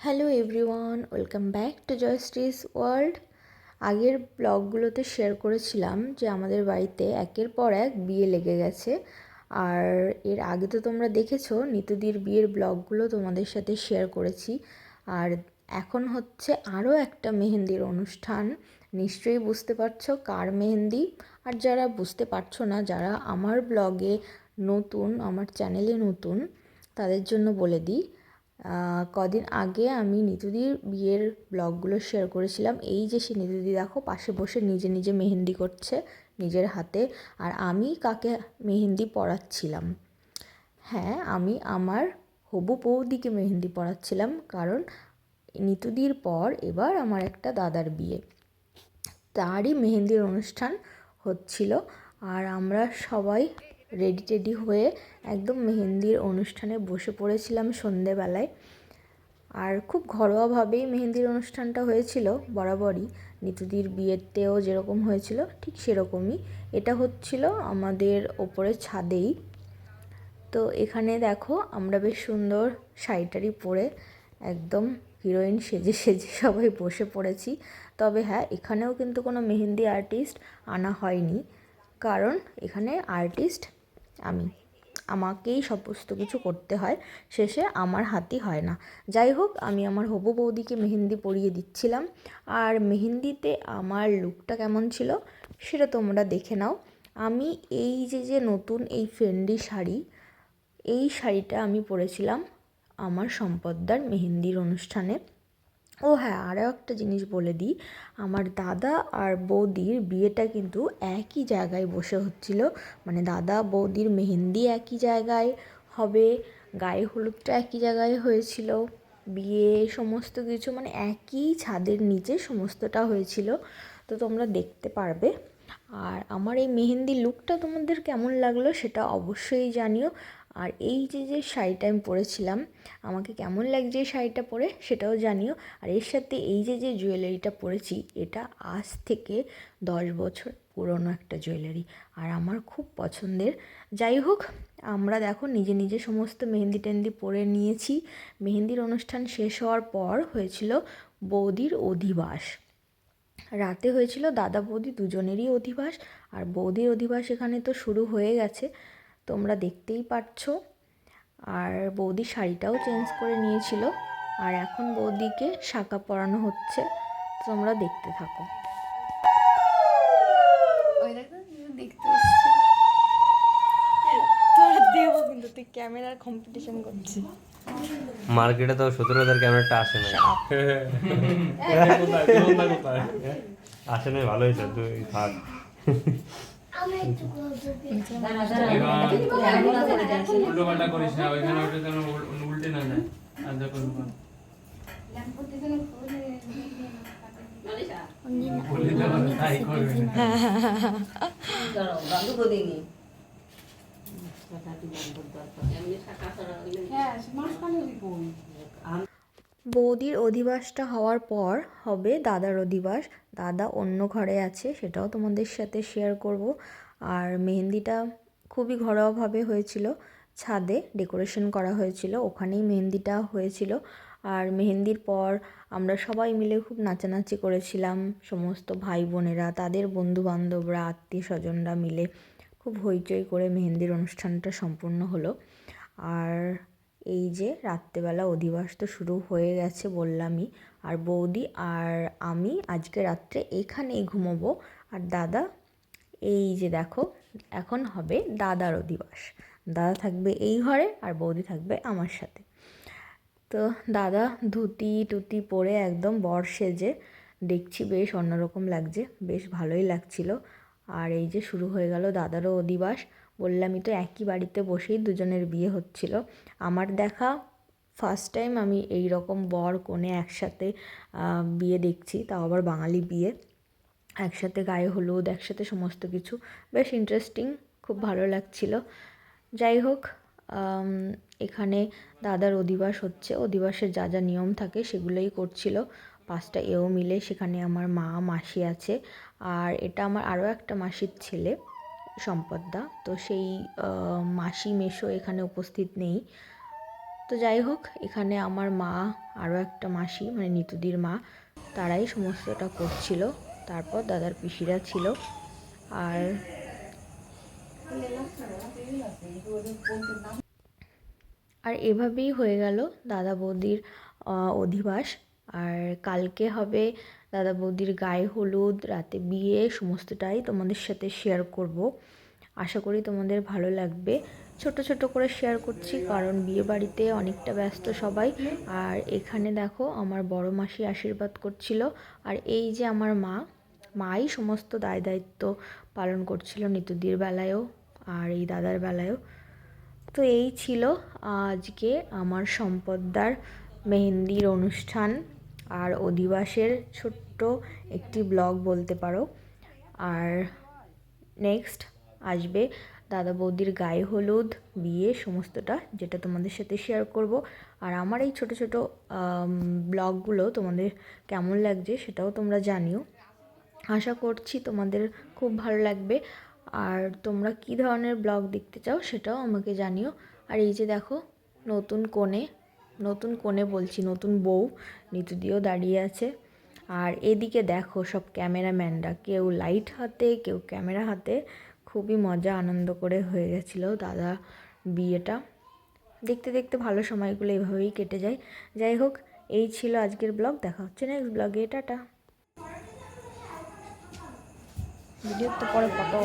Hello everyone, welcome back to Jayashree's world. আগের ব্লগগুলোতে share করেছিলাম যে আমাদের বাড়িতে একের পর এক বিয়ে লেগে গেছে। আর এর আগে তো তোমরা দেখেছো নিতুদির বিয়ের ব্লগগুলো তোমাদের সাথে শেয়ার করেছি। আর এখন হচ্ছে আরও একটা মেহেন্দির অনুষ্ঠান। নিশ্চয়ই বুঝতে পারছো কার মেহেন্দি। আর যারা বুঝতে পারছো না, যারা আমার ব্লগে নতুন, আমার চ্যানেলে নতুন, তাদের জন্য বলে দিই। কদিন আগে আমি নিতুদির বিয়ের ব্লগগুলো শেয়ার করেছিলাম। এই যে সে নিতুদি দেখো পাশে বসে নিজে নিজে মেহেন্দি করছে নিজের হাতে। আর আমি কাকে মেহেন্দি পরাচ্ছিলাম? হ্যাঁ, আমি আমার হবু বৌদিকে মেহেন্দি পরাচ্ছিলাম, কারণ নিতুদির পর এবার আমার একটা দাদার বিয়ে, তারই মেহেন্দির অনুষ্ঠান হচ্ছিল। আর আমরা সবাই রেডি টেডি হয়ে একদম মেহেন্দির অনুষ্ঠানে বসে পড়েছিলাম সন্ধেবেলায়। আর খুব ঘরোয়াভাবেই মেহেন্দির অনুষ্ঠানটা হয়েছিল বরাবরই। নিতুদির বিয়েতেও যেরকম হয়েছিল ঠিক সেরকমই। এটা হচ্ছিল আমাদের ওপরের ছাদেই। তো এখানে দেখো আমরা বেশ সুন্দর শাড়ি পরে একদম হিরোইন সেজে সেজে সবাই বসে পড়েছি। তবে হ্যাঁ, এখানেও কিন্তু কোনো মেহেন্দি আর্টিস্ট আনা হয়নি, কারণ এখানে আর্টিস্ট আমি, আমাকেই সমস্ত কিছু করতে হয়, শেষে আমার হাতই হয় না। যাই হোক, আমি আমার হবু বৌদিকে মেহেন্দি পরিয়ে দিচ্ছিলাম। আর মেহেন্দিতে আমার লুকটা কেমন ছিল সেটা তোমরা দেখে নাও। আমি এই যে নতুন এই ফেন্ডি শাড়ি, এই শাড়িটা আমি পরেছিলাম আমার সম্পদদার মেহেন্দির অনুষ্ঠানে। ও হ্যাঁ, আরও একটা জিনিস বলে দিই, আমার দাদা আর বৌদির বিয়েটা কিন্তু একই জায়গায় বসে হচ্ছিল। মানে দাদা বৌদির মেহেন্দি একই জায়গায় হবে, গায়ে হলুদটা একই জায়গায় হয়েছিল, বিয়ে সমস্ত কিছু মানে একই ছাদের নিচে সমস্তটা হয়েছিল। তো তোমরা দেখতে পারবে। আর আমার এই মেহেন্দি লুকটা তোমাদের কেমন লাগলো সেটা অবশ্যই জানিও। আর এই যে শাড়িটা আমি পরেছিলাম, আমাকে কেমন লাগছে এই শাড়িটা পরে সেটাও জানিও। আর এর সাথে এই যে জুয়েলারিটা পরেছি, এটা আজ থেকে 10 বছর পুরনো একটা জুয়েলারি, আর আমার খুব পছন্দের। যাই হোক, আমরা দেখো নিজে নিজে সমস্ত মেহেন্দি টেহেন্দি পরে নিয়েছি। মেহেন্দির অনুষ্ঠান শেষ হওয়ার পর হয়েছিল বৌদির অধিবাস। রাতে হয়েছিল দাদা বৌদি দুজনেরই অধিবাস। আর বৌদির অধিবাস এখানে তো শুরু হয়ে গেছে, তোমরা দেখতেই পাচ্ছো। আর বৌদি শাড়িটাও চেঞ্জ করে নিয়েছিল। আর এখন বৌদিকে শাঁখা পরানো হচ্ছে, তোমরা দেখতে থাকো। দেখতে এসছে তোরা দেবো, কিন্তু তুই ক্যামেরার কম্পিটিশন করছিস। মার্কেটে তো 17,000 ক্যামেরাটা আসে না। আসে নাই, ভালো হয়েছে, তুই থাক। উল্টোপাল্টা করিস না, ওইখানে ওটা যেন উল্টে না যায়। আচ্ছা করবো তাই করবে বৌদির অধিবাসটা হওয়ার পর হবে দাদার অধিবাস। দাদা অন্য ঘরে আছে, সেটাও তোমাদের সাথে শেয়ার করব। আর মেহেন্দিটা খুবই ঘরোয়াভাবে হয়েছিল, ছাদে ডেকোরেশন করা হয়েছিল, ওখানেই মেহেন্দিটা হয়েছিল। আর মেহেন্দির পর আমরা সবাই মিলে খুব নাচানাচি করেছিলাম, সমস্ত ভাই বোনেরা, তাদের বন্ধু বান্ধবরা, আত্মীয় স্বজনরা মিলে খুব হইচই করে মেহেন্দির অনুষ্ঠানটা সম্পূর্ণ হলো। আর এই যে রাত্রেবেলা অধিবাস তো শুরু হয়ে গেছে বললামই। আর বৌদি আর আমি আজকে রাত্রে এখানেই ঘুমোবো। আর দাদা, এই যে দেখো, এখন হবে দাদার অধিবাস। দাদা থাকবে এই ঘরে আর বৌদি থাকবে আমার সাথে। তো দাদা ধুতি টুতি পরে একদম বর সেজে, দেখছি বেশ অন্যরকম লাগছে, বেশ ভালোই লাগছিল। আর এই যে শুরু হয়ে গেল দাদারও অধিবাস। বললামই তো, একই বাড়িতে বসেই দুজনের বিয়ে হচ্ছিল। আমার দেখা ফার্স্ট টাইম আমি এই রকম বর কনে একসাথে বিয়ে দেখছি, তাও আবার বাঙালি বিয়ে, একসাথে গায়ে হলুদ, একসাথে সমস্ত কিছু, বেশ ইন্টারেস্টিং, খুব ভালো লাগছিল। যাই হোক, এখানে দাদার অধিবাস হচ্ছে, অধিবাসের যা যা নিয়ম থাকে সেগুলোই করছিল 5টা এও মিলে। সেখানে আমার মা মাসি আছে, আর এটা আমার আরও একটা মাসির ছেলে সম্পদদা। তো সেই মাসি মেশো এখানে উপস্থিত নেই। তো যাই হোক, এখানে আমার মা, আরও একটা মাসি মানে নিতুদির মা, তারাই সমস্তটা করছিল। তারপর দাদার পিসিরা ছিল। আর এভাবেই হয়ে গেল দাদা বৌদির অধিবাস। আর কালকে হবে দাদা বৌদির গায়ে হলুদ, রাতে বিয়ে, সমস্তটাই তোমাদের সাথে শেয়ার করব। আশা করি তোমাদের ভালো লাগবে। ছোট ছোট করে শেয়ার করছি কারণ বিয়ে বাড়িতে অনেকটা ব্যস্ত সবাই। আর এখানে দেখো আমার বড় মাসি আশীর্বাদ করছিল। আর এই যে আমার মাই সমস্ত দায় দায়িত্ব পালন করছিল নিতুদির বেলায়ও আর এই দাদার বেলায়ও। তো এই ছিল আজকে আমার সম্পদদার মেহেন্দির অনুষ্ঠান আর অধিবাসের ছোট্ট একটি ব্লগ বলতে পারো। আর নেক্সট আসবে দাদা বৌদির গায়ে হলুদ, বিয়ে, সমস্তটা, যেটা তোমাদের সাথে শেয়ার করব। আর আমার এই ছোট ছোট ব্লগগুলো তোমাদের কেমন লাগছে সেটাও তোমরা জানিও। আশা করছি তোমাদের খুব ভালো লাগবে। আর তোমরা কী ধরনের ব্লগ দেখতে চাও সেটাও আমাকে জানিও। আর এই যে দেখো নতুন কোণে বলছি, নতুন বউ নিতুদিও দাঁড়িয়ে আছে। আর এদিকে দেখো সব ক্যামেরাম্যানরা, কেউ লাইট হাতে, কেউ ক্যামেরা হাতে। খুবই মজা আনন্দ করে হয়ে গেছিলো দাদা বিয়েটা। দেখতে দেখতে ভালো সময়গুলো এভাবেই কেটে যায়। যাই হোক, এই ছিল আজকের ব্লগ। দেখা হচ্ছে নেক্সট ব্লগে। টাটা। ভিডিওর তো পরে ফটো